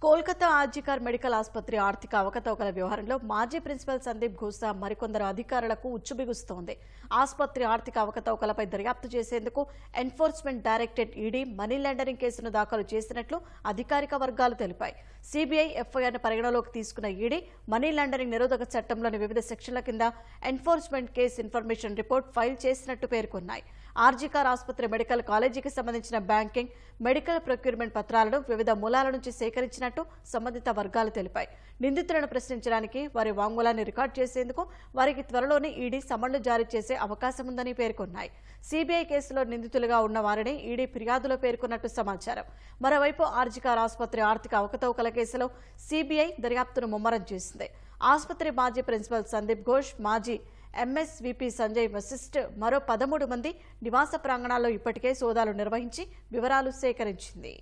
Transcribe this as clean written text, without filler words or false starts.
Kolkata RG Kar medical ఆసుపత్రి ఆర్థిక అవకతవకల వ్యవహారంలో మాజీ ప్రిన్సిపల్ సందీప్ ఘోషా మరికొందరు అధికారులకు ఉచ్చుబిగుస్తోంది. ఆసుపత్రి ఆర్థిక అవకతవకలపై దర్యాప్తు చేసేందుకు enforcement directorate ED money laundering కేసును దాఖలు చేసినట్లు అధికారిక వర్గాలు తెలిపాయి. సిబిఐ ఎఫ్ఐఆర్ను పరిగణలోకి తీసుకున్న ఈడీ మనీ లాండరింగ్ నిరోధక చట్టంలోని వివిధ సెక్షన్ల కింద enforcement case information report file చేసినట్టు పేర్కొన్నాయి. ఆర్జికర్ ఆసుపత్రి మెడికల్ కాలేజీకి సంబంధించిన బ్యాంకింగ్, మెడికల్ ప్రొక్యూర్మెంట్ పత్రాలను వివిధ మూలాల నుంచి సేకరించినట్టు సంబంధిత వర్గాలు తెలిపాయి. నిందితులను ప్రశ్నించడానికి వారి వాంగ్మూలాన్ని రికార్డు చేసేందుకు వారికి త్వరలోనే ఈడీ సమన్లు జారీ చేసే అవకాశం ఉందని పేర్కొన్నాయి. సిబిఐ కేసులో నిందితులుగా ఉన్న వారిని ఈడీ ఫిర్యాదులో పేర్కొన్నట్టు సమాచారం. మరోవైపు ఆర్జికర్ ఆసుపత్రి ఆర్థిక అవకతవకల కేసులో సిబిఐ దర్యాప్తును ముమ్మరం చేసింది. ఆసుపత్రి మాజీ ప్రిన్సిపల్ సందీప్ ఘోష్, మాజీ ఎంఎస్వీపీ సంజయ్ వశిష్ఠ్ మరో 13 మంది నివాస ప్రాంగణాల్లో ఇప్పటికే సోదాలు నిర్వహించి వివరాలు సేకరించింది.